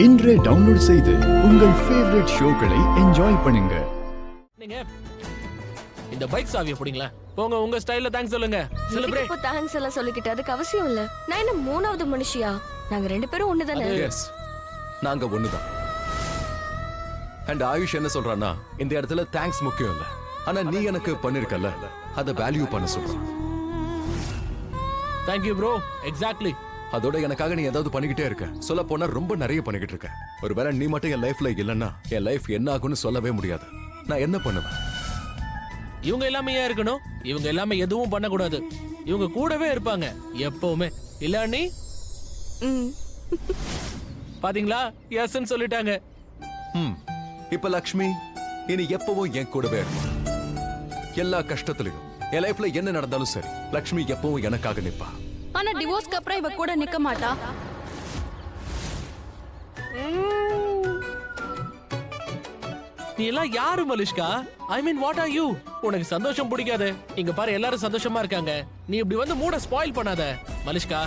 இன்றே டவுன்லோட் செய்து உங்கள் ஃபேவரட் ஷோக்களை என்ஜாய் பண்ணுங்க. நீங்க இந்த பைக் சாவியை பிடிங்களா? போங்க உங்க ஸ்டைல்ல தேங்க்ஸ் சொல்லுங்க. செலிப்ரேட். இப்போ தேங்க்ஸ் எல்லாம் சொல்லிக்கிட்டு அதுக்கு அவசியம் இல்ல. நான் என்ன மூணாவது மனுஷியா? நாங்க ரெண்டு பேரும் ஒண்ணுதானே? எஸ், நாங்க ஒண்ணுதான். அண்ட் ஆயுஷ் என்ன சொல்றான்னா, இந்த இடத்துல தேங்க்ஸ் முக்கியம் இல்ல, ஆனா நீ எனக்கு பண்ணிருக்கல அத வேல்யூ பண்ண சொல்றான். Thank you bro. Exactly. அதோட எனக்காக நீ ஏதாவது பண்ணிக்கிட்டே இருக்க. சொல்ல போனா ரொம்ப நிறைய பண்ணிக்கிட்டு இருக்க. ஒருவேளை நீ மட்டும் என் லைஃப்ல இல்லன்னா என் லைஃப் என்ன ஆகும்னு சொல்லவே முடியாது. நான் என்ன பண்ணுவேன்? இவங்க எல்லாமே ஏன் இருக்கணும்? இவங்க எல்லாமே எதுவும் பண்ணக்கூடாது. இவங்க கூடவே இருப்பாங்க எப்பவுமே. இல்ல நீ பாத்தீங்களா? எஸ்ன்னு சொல்லிட்டாங்க. இப்ப லக்ஷ்மி இனி எப்பவும் என் கூடவே இருக்கும். எல்லா கஷ்டத்திலையும் என் லைஃப்ல என்ன நடந்தாலும் சரி, லக்ஷ்மி எப்பவும் எனக்காக நிப்பா. ஆனா டிவோர்ஸ்க்கு அப்புறம் இவ கூட நிக்க மாட்டா. நீ எல்லாம் யாரு மலிஷ்கா? ஐ மீன் வாட் ஆர் யூ? உனக்கு சந்தோஷம் பிடிக்காது. இங்க பாரு எல்லாரும் சந்தோஷமா இருக்காங்க. நீ இப்படி வந்து மூட ஸ்பாயில் பண்ணாத மலிஷ்கா.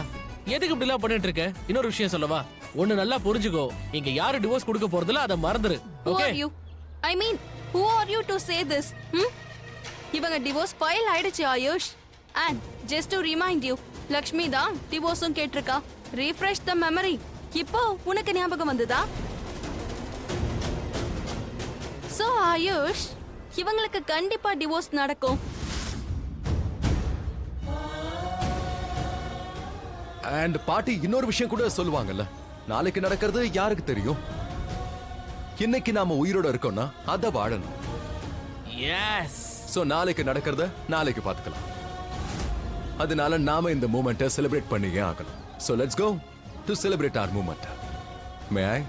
எதுக்கு இப்படி எல்லாம் பண்ணிட்டு இருக்க? இன்னொரு விஷயம் சொல்லவா? ஒண்ணு நல்லா புரிஞ்சுக்கோ. இங்க யாரு டிவோர்ஸ் கொடுக்க போறதுல அத மறந்துரு. Okay? I mean who are you to say this? இவங்க டிவோர்ஸ் ஃபைல் ஆயிடுச்சு Ayush. And just to remind you, Lakshmi தான் டிவோர்ஸும் கேட்டிருக்கா. Refresh the memory. இப்போ உனக்கு ஞாபகம் வந்ததா? So ஆயுஷ், இவங்களுக்கு கண்டிப்பா டிவோர்ஸ் நடக்கும். அண்ட் பாட்டி இன்னொரு விஷயம் கூட சொல்லுவாங்கல்ல, நாளைக்கு நடக்கிறது யாருக்கு தெரியும்? இன்னைக்கு நாம உயிரோட இருக்கோம்னா அத வாழணும். எஸ். சோ நாளைக்கு நடக்கிறத நாளைக்கு பாத்துக்கலாம். அதனால நாம இந்த மூமெண்ட்டை செலிப்ரேட் பண்ணியே ஆகணும். So let's go to celebrate our moment. May I?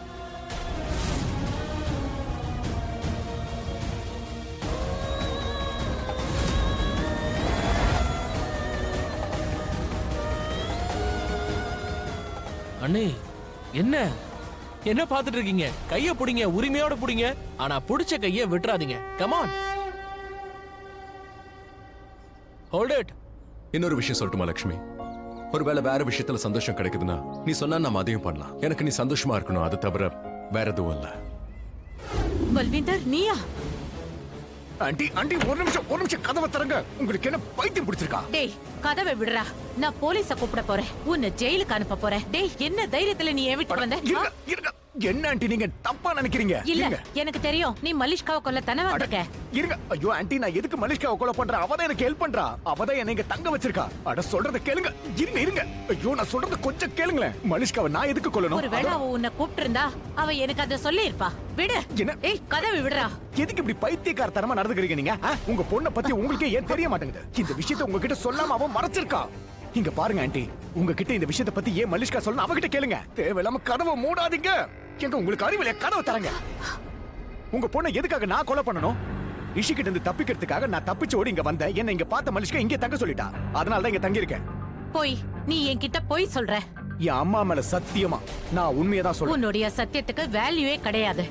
அண்ணே என்ன என்ன பாத்துட்டு இருக்கீங்க? கைய புடிங்க, உரிமையோட புடிங்க. ஆனா புடிச்ச கைய விட்டுறாதீங்க. Come on, hold it. இன்னொரு விஷயம் சொல்லட்டுமா லக்ஷ்மி? ஒருவேளை வேற விஷயத்துல சந்தோஷம் கிடைக்குதுன்னா நீ சொன்னா நம்ம அதையும் பண்ணலாம். எனக்கு நீ சந்தோஷமா இருக்கணும், அது தவிர வேற எதுவும் இல்ல. பல்விந்தர் நீயா? ஆண்டி ஆண்டி ஒரு நிமிஷம் கதவை திறங்க. உங்களுக்கு என்ன பைத்தியம் பிடிச்சிருக்கா? டேய் கதவை விடுறா. நான் போலீஸ கூப்பிட போறேன். உன்னை ஜெயிலுக்கு அனுப்ப போறேன். டேய் என்ன தைரியத்துல நீ என் வீட்டுக்கு வந்த? இருங்க. என்ன ஆண்டி நீங்க தப்பா நினைக்கிறீங்க? இல்ல எனக்கு தெரியும் நீ மலிஷ்காவை கொல்ல தானே வந்திருக்க. இருங்க. ஐயோ ஆண்டி, நான் எதுக்கு மலிஷ்காவை கொலை பண்றேன்? அவதான் எனக்கு ஹெல்ப் பண்றா. அவதான் என்னை இங்க தங்க வச்சிருக்கா. அட சொல்றத கேளுங்க. இருங்க. ஐயோ நான் சொல்றத கொஞ்சம் கேளுங்களேன். மலிஷ்காவை நான் எதுக்கு கொல்லணும்? ஒருவேளை அவ உன்னை கூப்பிட்டு இருந்தா அவ எனக்கு அத சொல்லி இருப்பா. விடு. என்ன? ஏய் கதவை விடுறா. எதுக்கு இப்படி பைத்தியக்காரத்தனமா நடந்துக்கிறீங்க நீங்க? உங்க பொண்ணை பத்தி உங்களுக்கே ஏன் தெரிய மாட்டேங்குது? இந்த விஷயத்தை உங்ககிட்ட சொல்லாம அவன் மறைச்சிருக்கா. இங்க பாருங்க ஆண்டி, உங்ககிட்ட இந்த விஷயத்தை பத்தி ஏன் மலிஷ்கா சொல்லணும் அவகிட்ட கேளுங்க. தேவையில்லாம கதவை மூடாதீங்க. எங்க உங்களுக்கு அறிவில்லை? கதவை தரங்க. உங்க பொண்ணை எதுக்காக நான் கொலை பண்ணணும்? ரிஷி கிட்ட இருந்து தப்பிக்கிறதுக்காக நான் தப்பிச்சு ஓடி இங்க வந்தேன். என்ன இங்க பார்த்த மலிஷ்கா இங்கே தங்க சொல்லிட்டா. அதனால தான் இங்க தங்கி இருக்கேன். போய் நீ என்கிட்ட போய் சொல்ற. என் அம்மா மேல சத்தியமா நான் உண்மையை தான் சொல்றேன். உன்னுடைய சத்தியத்துக்கு வேல்யூவே கிடையாது.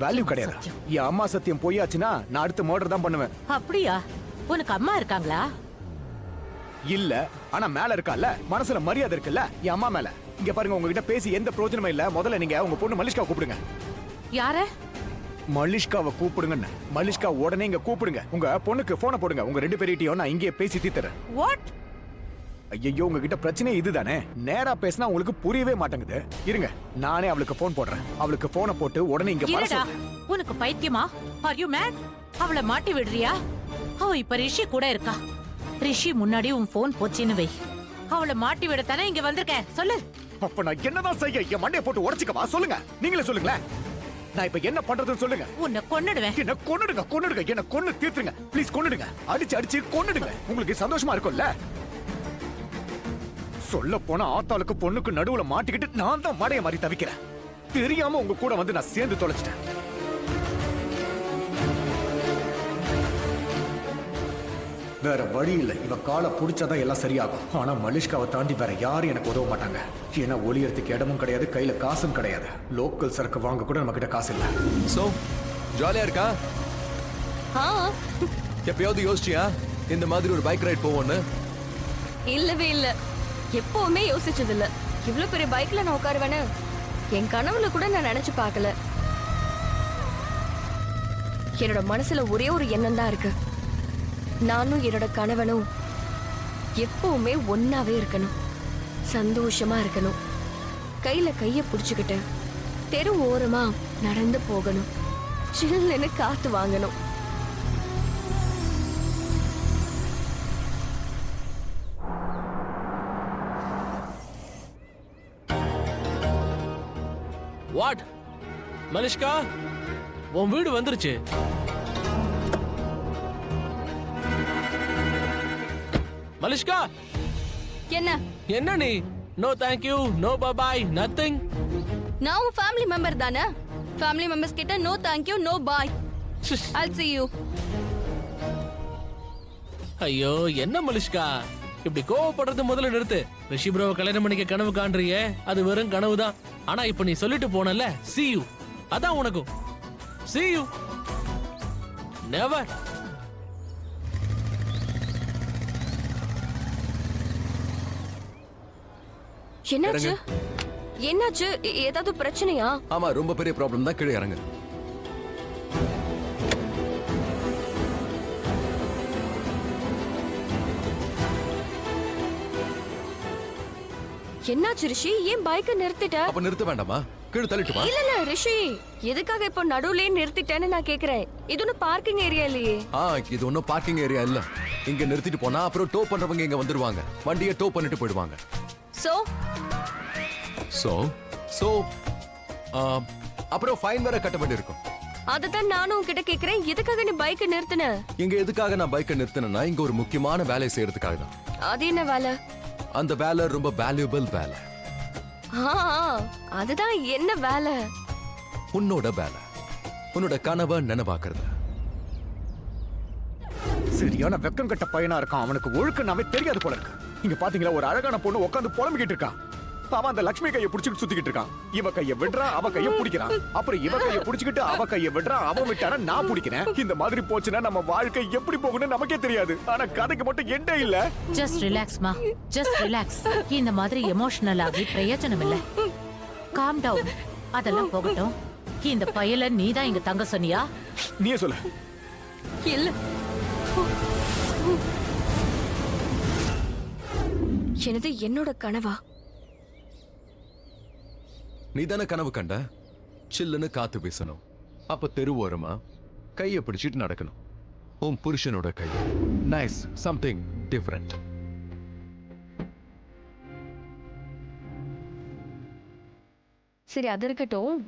வேல்யூ கிடையாது. என் அம்மா சத்தியம் பொய்யாச்சுன்னா நான் அடுத்து மர்டர் தான் பண்ணுவேன். அப்படியா? உனக்கு அம்மா இருக்காங்களா? இல்ல, ஆனா மேல இருக்கால, மனசுல மரியாதை இருக்குல்ல என் அம்மா மேல. இங்க பாருங்க, உங்ககிட்ட பேசி எந்த பிரயோஜனமும் இல்ல. முதல்ல நீங்க உங்க பொண்ணு மலிஷ்காவை கூப்பிடுங்க. யார? மலிஷ்காவை கூப்பிடுங்க. மலிஷ்கா உடனே இங்க கூப்பிடுங்க. உங்க பொண்ணுக்கு போனை போடுங்க. உங்க ரெண்டு பேர்கிட்டயும் நான் இங்கே பேசி தீர்த்துறேன். வாட்? ஐயோ உங்ககிட்ட பிரச்சனை இதுதானே. நேரா பேசினா உங்களுக்கு புரியவே மாட்டேங்குது. இருங்க, நானே அவளுக்கு போன் போடுறேன். அவளுக்கு போனை போட்டு உடனே இங்க வர இருடா. சொல்றேன். உனக்கு பைத்தியமா? Are you mad? அவளை மாட்டி விடுறியா? அவ இப்ப ரிஷி கூட இருக்கா. ரிஷி முன்னாடி உன் போன் போச்சுன்னு வை. அவளை மாட்டி விட தானே இங்க வந்திருக்கேன். சொல்லு. அப்ப நான் என்னதான் செய்ய? என் மண்டையை போட்டு உடைச்சிக்கவா? சொல்லுங்க, நீங்களே சொல்லுங்களேன். நான் இப்ப என்ன பண்றதுன்னு சொல்லுங்க. உன்னை கொன்னுடுவேன். என்ன கொன்னுடுங்க. என்ன கொன்னு தீர்த்துங்க. ப்ளீஸ் கொன்னுடுங்க. அடிச்சு கொன்னுடுங்க. உங்களுக்கு சந்தோஷமா இருக்கும்ல? சொல்ல போனா ஆத்தாளுக்கு பொண்ணுக்கு நடுவுல மாட்டிக்கிட்டு நான் தான் மடைய மாதிரி தவிக்கிறேன். தெரியாம உங்க கூட வந்து நான் சேர்ந்து தொலைச்சிட்டேன். வேற வழி இல்ல. இவ காலை புடிச்சாதான் எல்லாம் சரியாகும். ஆனா மலிஷ்காவை தாண்டி வேற யாரும் எனக்கு உதவ மாட்டாங்க. ஏன்னா ஒளியறதுக்கு இடமும் கிடையாது, கையில காசும் கிடையாது. லோக்கல் சரக்கு வாங்க கூட நம்ம கிட்ட காசு இல்ல. சோ ஜாலியா இருக்கா? எப்பயாவது யோசிச்சியா இந்த மாதிரி ஒரு பைக் ரைட் போவோன்னு? இல்லவே இல்ல. எப்பவுமே யோசிச்சது இல்ல. இவ்ளோ பெரிய பைக்ல நான் உட்காருவேன்னு என் கனவுல கூட நான் நினைச்சு பார்க்கல. என்னோட மனசுல ஒரே ஒரு எண்ணம் தான் இருக்கு. நானும் என்னோட கணவனும் எப்பவுமே ஒன்னாவே இருக்கணும், சந்தோஷமா இருக்கணும், கையில கைய புடிச்சுக்கிட்டு தெரு ஓரமா நடந்து போகணும், சில்லுன்னு காத்து வாங்கணும். வாட் மலிஷ்கா, உன் வீடு வந்துருச்சு. மலிஷ்கா, என்ன? என்ன நீ no thank you, no bye, nothing? நான் உன் ஃபேமிலி மெம்பர் தானே. ஃபேமிலி மெம்பர்ஸ் கிட்ட no thank you, no bye. I'll see you. ஐயோ என்ன மலிஷ்கா, இப்படி கோவப்படுறது முதல்ல நிறுத்து. ரிஷி ப்ரோவை கல்யாணம் பண்ணிக்க கனவு காண்றியே, அது வெறும் கனவு தான். ஆனா இப்ப நீ சொல்லிட்டு போனல, see you, அதான் உனக்கும் see you, never. என்னாச்சு? என்னாச்சு? ஏதாவது பிரச்சனையா? ஆமா, ரொம்ப பெரிய ப்ராப்ளம் தான். கீழே இறங்கு. என்னாச்சு ரிஷி? ஏன் பைக்க நிறுத்திட்ட? அப்ப நிறுத்த வேண்டாமா? கீழே தள்ளிட்டு வா. இல்ல இல்ல ரிஷி, எதுக்காக இப்போ நடுவுலயே நிறுத்திட்டேன்னு நான் கேக்குறேன். இது ஒன்னும் பார்க்கிங் ஏரியா இல்லையே. இது ஒன்னும் பார்க்கிங் ஏரியா இல்ல. இங்க நிறுத்திட்டு போனா அப்புறம் டோ பண்றவங்க இங்க வந்துருவாங்க, வண்டியை டோ பண்ணிட்டு போயிடுவாங்க. சோ சோ சோ அப்புறம் ஃபைன் வேற கட்ட வேண்டியிருக்கும். அததான் நானும் உன்கிட்ட கேக்குறேன், எதுக்காக நீ பைக்க நிறுத்தின? இங்க எதுக்காக நான் பைக்கை நிறுத்தினேன்னா, இங்க ஒரு முக்கியமான வேலையை செய்யறதுக்காக தான். அது என்ன வேலை? அந்த வேலை ரொம்ப வேல்யூபிள் வேலை. ஆ, அதுதான் என்ன வேலை? உன்னோட வேலை, உன்னோட கனவை நினைவாக்குறது. சரியான வெக்கம் கட்ட பையனா இருக்கான். அவனுக்கு ஒழுக்கனாவே தெரியாது போல இருக்கு. இங்க பாத்தீங்களா, ஒரு அழகான பொண்ணு உட்காந்து புலம்பிக்கிட்டு இருக்கான். அவன் அந்த லட்சுமி கையை புடிச்சிட்டு சுத்திக்கிட்டு இருக்கான். இவ கையை விடுறா, அவ கையை பிடிக்கிறான். அப்புறம் இவ கையை புடிச்சுக்கிட்டு அவ கையை விடுறா, அவன் விட்டானா நான் பிடிக்கிறேன். இந்த மாதிரி போச்சுன்னா நம்ம வாழ்க்கை எப்படி போகும்னு நமக்கே தெரியாது. ஆனா கதைக்கு மட்டும் எண்டே இல்ல. ஜஸ்ட் ரிலாக்ஸ் மா, ஜஸ்ட் ரிலாக்ஸ். இந்த மாதிரி எமோஷனல் ஆகி பிரயோஜனம் இல்ல. Calm down. அதெல்லாம் போகட்டும். இந்த பயல நீதான் இங்க தங்க சொன்னியா? நீயே சொல்லு. இல்ல, எனது என்னோட கனவா? நீ தானே கனவு கண்ட சில்லுன்னு காத்து வீசணும், அப்ப தெரு ஓரமா கையை பிடிச்சிட்டு நடக்கணும். உன் புருஷனோட கை. Nice, something different. சரி, அது இருக்கட்டும்.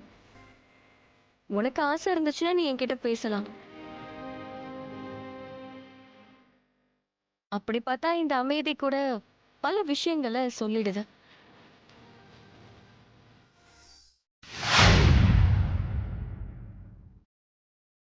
உனக்கு ஆசை இருந்துச்சுன்னா நீ என்கிட்ட பேசலாம். அப்படி பார்த்தா இந்த அமைதி கூட பல விஷயங்களை சொல்லிடுது.